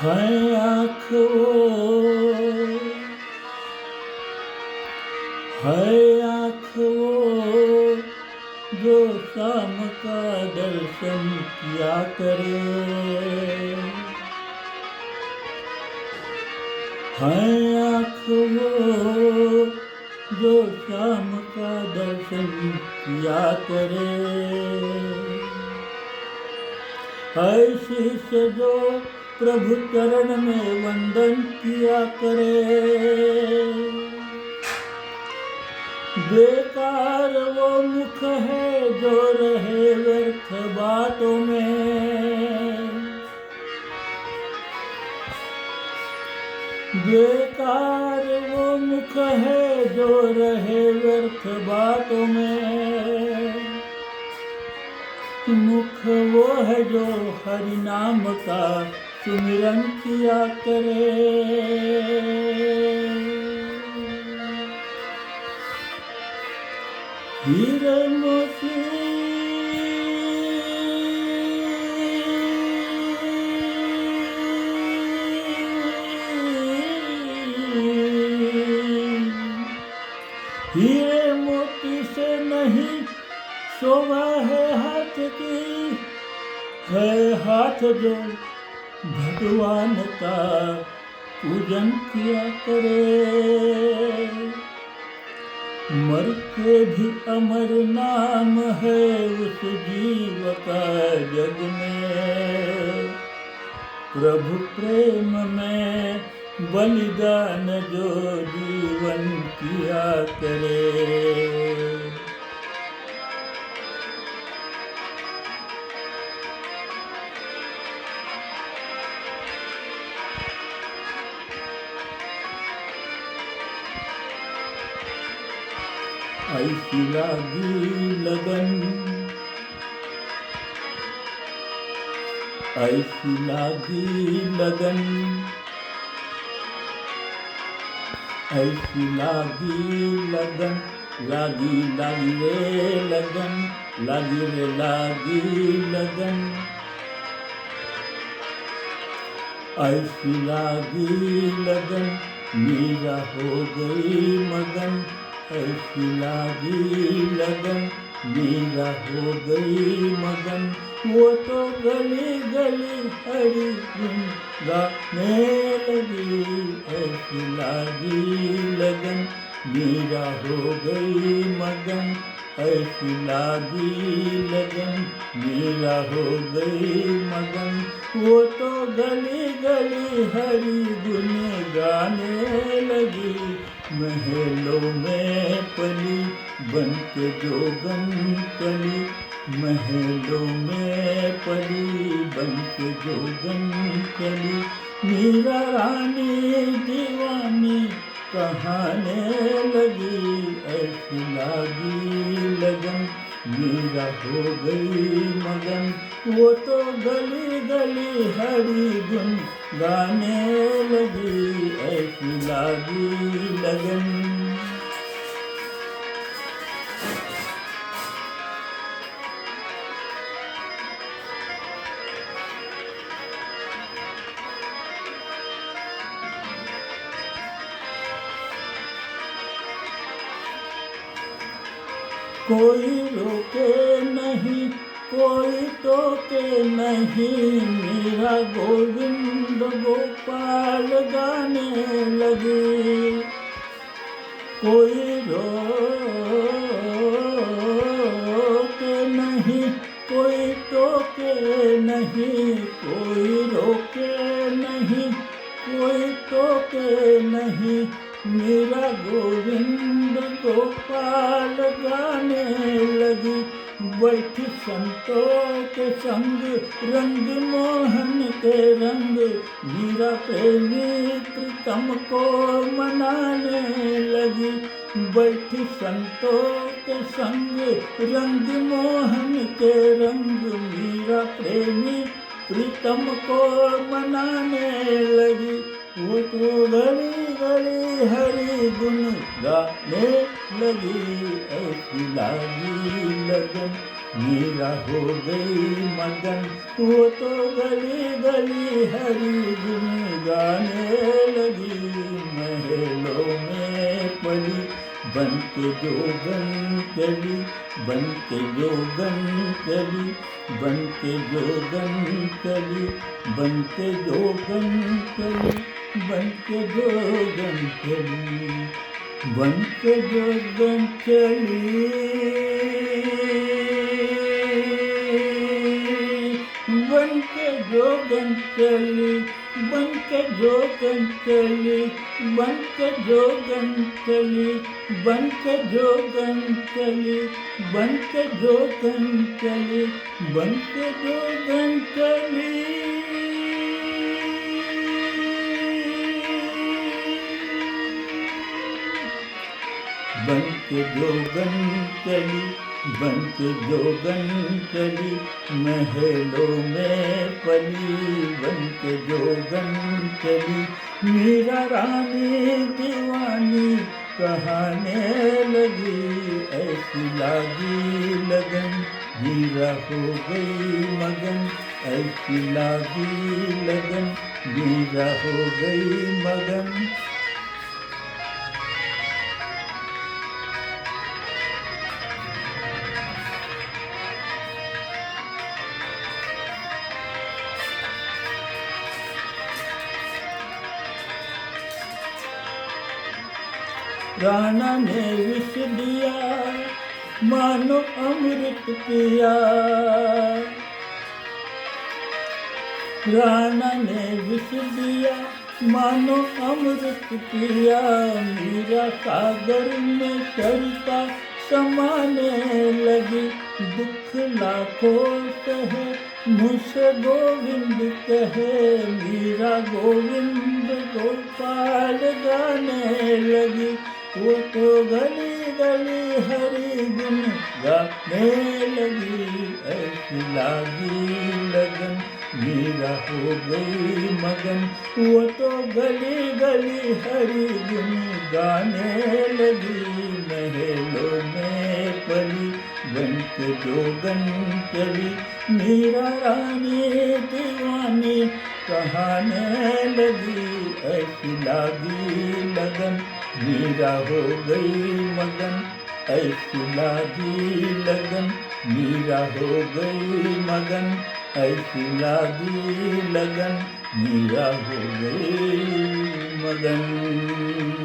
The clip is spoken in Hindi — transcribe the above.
है आँख वो, है आँख वो जो शाम का दर्शन किया करे। है आँख वो जो शाम का दर्शन किया करे। है शीश जो प्रभु चरण में वंदन किया करे। बेकार वो मुख है जो रहे व्यर्थ बातों में। बेकार वो मुख है जो रहे व्यर्थ बातों में। मुख वो है जो हरि नाम का सुमिरन किया करे। हीरे मोती हीरे मोती से नहीं शोभा है हाथ की। है हाथ जो भगवान का पूजन किया करे। मर के भी अमर नाम है उस जीव का जग में। प्रभु प्रेम में बलिदान जो जीवन किया करे। ऐसी लागी लगन, ऐसी लागी लगन, ऐसी लागी लगन, लागी लागी रे लगन, लागी रे लागी लगन। ऐसी लागी लगन मीरा हो गई मगन। ऐसी लागी लगन मीरा हो गई मगन। वो तो गली गली हरि गुन गाने लगी। ऐसी लागी लगन मीरा हो गई मगन। ऐसी लागी लगन मीरा हो गई मगन। वो तो गली गली हरि गुन गाने लगी। महलों में पली बन के जोगन कली। महलों में पली बन के जोगन कली। मीरा रानी दीवानी कहाने लगी। ऐसी लागी लगन मीरा हो गई मगन। वो तो गली गली हरि गुन गाने लगी। ऐसी लागी लगन। कोई रोके नहीं कोई टोके नहीं। मेरा गोविंद गोपाल गाने लगे। कोई रोके नहीं कोई टोके नहीं। कोई रोके नहीं कोई टोके नहीं। मेरा गोविंद गोपाल गाने लगी। बैठ संतों के संग रंग मोहन के रंग। मीरा प्रेमी प्रीतम को मनाने लगी। बैठ संतों के संग रंग मोहन के रंग। मीरा प्रेमी प्रीतम को मनाने लगी। वो तो गली गली हरि गुन गाने लगी। ऐसी लागी लगन मीरा हो गई मगन, वो तो गली गली हरी गुन गाने लगी। महलों में पली बन के जोगन चली, बन के जोगन चली, बन के जोगन चली, बन के जोगन चली, बन के जोगन चली, बन के जोगन चली, बन के जोगन चली, बन के जोगन चली, बन के जोगन चली, बन के जोगन चली, बन के जोगन चली, बन के जोगन चली। बन के जोगन चली, बन के जोगन चली, महलों में पली बन के जोगन चली। मीरा रानी दीवानी कहाने लगी, ऐसी लागी लगन, मीरा हो गई मगन, ऐसी लागी लगन, मीरा हो गई मगन। राणा ने विष दिया, मानो अमृत पिया, राणा ने विष दिया, मानो अमृत पिया। मीरा सागर में चलता समाने लगी, दुख लाखों सहे मुझसे गोविंद कहे। मीरा गोविंद गोपाल गाने लगी, वो तो गली गली हरि गुन गाने लगी। ऐसी लागी लगन, मीरा हो गई मगन, वो तो गली गली हरि गुन गाने लगी। महलों में पली बन के जोगन चली, मीरा रानी दीवानी कहाने लगी। ऐसी लागी लगन, मीरा हो गई मगन, ऐसी लागी लगन, मीरा हो गई मगन, ऐसी लागी लगन, मीरा हो गई मगन।